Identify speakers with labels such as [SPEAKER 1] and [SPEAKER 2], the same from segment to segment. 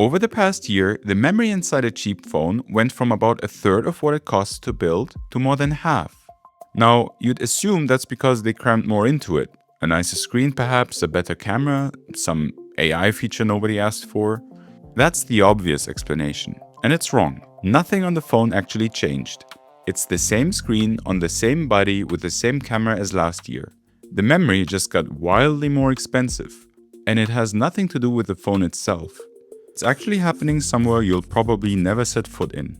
[SPEAKER 1] Over the past year, the memory inside a cheap phone went from about a third of what it costs to build to more than half. Now, you'd assume that's because they crammed more into it. A nicer screen perhaps, a better camera, some AI feature nobody asked for. That's the obvious explanation. And it's wrong. Nothing on the phone actually changed. It's the same screen on the same body with the same camera as last year. The memory just got wildly more expensive. And it has nothing to do with the phone itself. It's actually happening somewhere you'll probably never set foot in.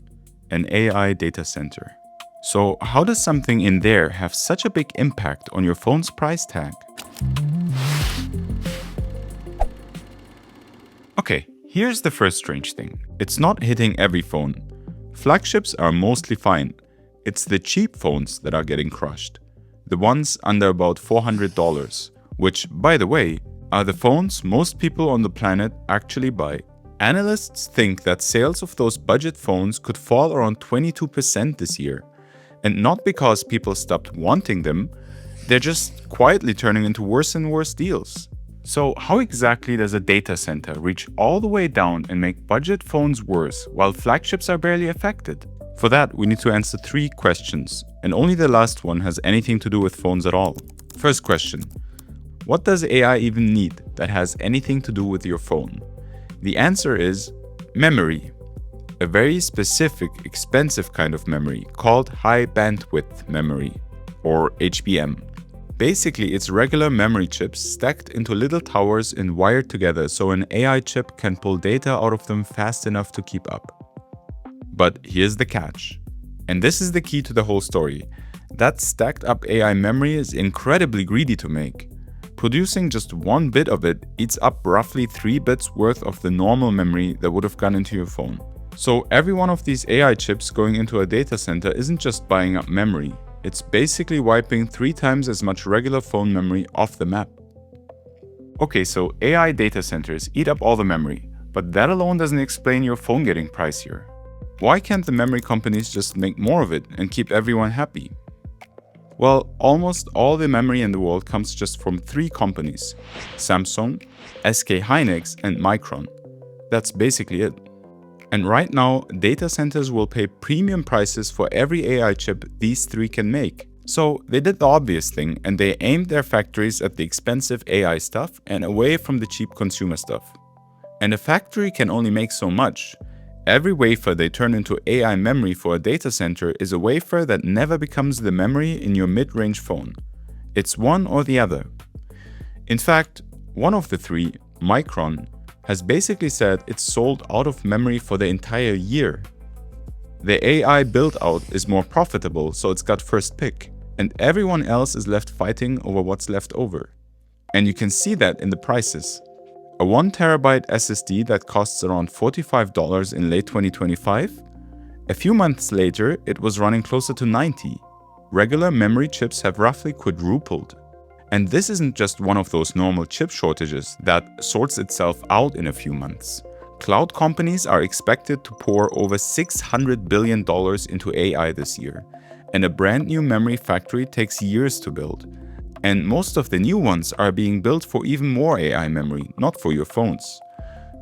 [SPEAKER 1] An AI data center. So how does something in there have such a big impact on your phone's price tag? Okay, here's the first strange thing. It's not hitting every phone. Flagships are mostly fine. It's the cheap phones that are getting crushed. The ones under about $400, which, by the way, are the phones most people on the planet actually buy. Analysts think that sales of those budget phones could fall around 22% this year. And not because people stopped wanting them, they're just quietly turning into worse and worse deals. So how exactly does a data center reach all the way down and make budget phones worse while flagships are barely affected? For that, we need to answer 3 questions, and only the last one has anything to do with phones at all. First question: what does AI even need that has anything to do with your phone? The answer is memory. A very specific, expensive kind of memory called high bandwidth memory, or HBM. Basically, it's regular memory chips stacked into little towers and wired together so an AI chip can pull data out of them fast enough to keep up. But here's the catch. And this is the key to the whole story. That stacked up AI memory is incredibly greedy to make. Producing just 1 bit of it eats up roughly 3 bits worth of the normal memory that would have gone into your phone. So every one of these AI chips going into a data center isn't just buying up memory. It's basically wiping 3 times as much regular phone memory off the map. Okay, so AI data centers eat up all the memory, but that alone doesn't explain your phone getting pricier. Why can't the memory companies just make more of it and keep everyone happy? Well, almost all the memory in the world comes just from 3 companies: Samsung, SK hynix, and Micron. That's basically it. And right now, data centers will pay premium prices for every AI chip these 3 can make. So they did the obvious thing and they aimed their factories at the expensive AI stuff and away from the cheap consumer stuff. And a factory can only make so much. Every wafer they turn into AI memory for a data center is a wafer that never becomes the memory in your mid-range phone. It's one or the other. In fact, one of the 3, Micron, has basically said it's sold out of memory for the entire year. The AI build-out is more profitable, so it's got first pick, and everyone else is left fighting over what's left over. And you can see that in the prices. A 1TB SSD that costs around $45 in late 2025, a few months later it was running closer to $90. Regular memory chips have roughly quadrupled. And this isn't just one of those normal chip shortages that sorts itself out in a few months. Cloud companies are expected to pour over $600 billion into AI this year, and a brand new memory factory takes years to build. And most of the new ones are being built for even more AI memory, not for your phones.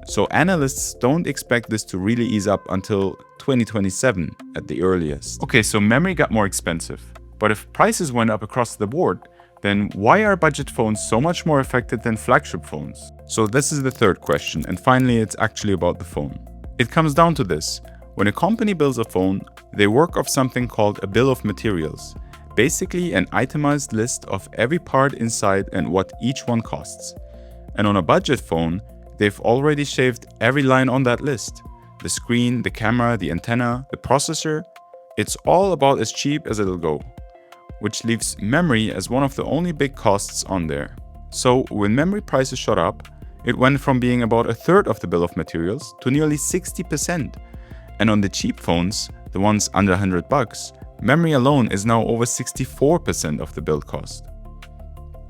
[SPEAKER 1] So analysts don't expect this to really ease up until 2027 at the earliest. Okay, so memory got more expensive, but if prices went up across the board, then why are budget phones so much more affected than flagship phones? So this is the third question, and finally it's actually about the phone. It comes down to this. When a company builds a phone, they work off something called a bill of materials. Basically an itemized list of every part inside and what each one costs. And on a budget phone, they've already shaved every line on that list. The screen, the camera, the antenna, the processor. It's all about as cheap as it'll go, which leaves memory as one of the only big costs on there. So when memory prices shot up, it went from being about a third of the bill of materials to nearly 60%. And on the cheap phones, the ones under $100, memory alone is now over 64% of the build cost.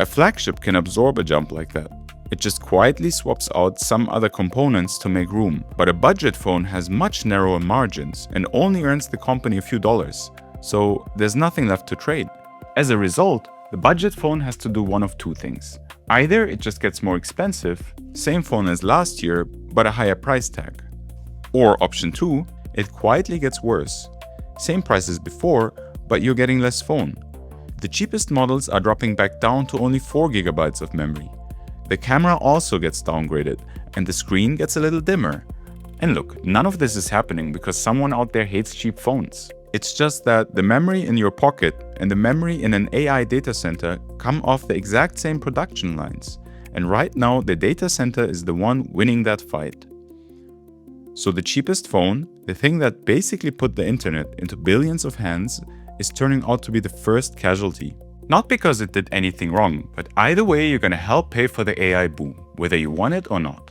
[SPEAKER 1] A flagship can absorb a jump like that. It just quietly swaps out some other components to make room. But a budget phone has much narrower margins and only earns the company a few dollars. So there's nothing left to trade. As a result, the budget phone has to do one of 2 things. Either it just gets more expensive, same phone as last year, but a higher price tag. Or option 2, it quietly gets worse. Same price as before, but you're getting less phone. The cheapest models are dropping back down to only 4 GB of memory. The camera also gets downgraded, and the screen gets a little dimmer. And look, none of this is happening because someone out there hates cheap phones. It's just that the memory in your pocket and the memory in an AI data center come off the exact same production lines. And right now, the data center is the one winning that fight. So the cheapest phone, the thing that basically put the internet into billions of hands, is turning out to be the first casualty. Not because it did anything wrong, but either way, you're gonna help pay for the AI boom, whether you want it or not.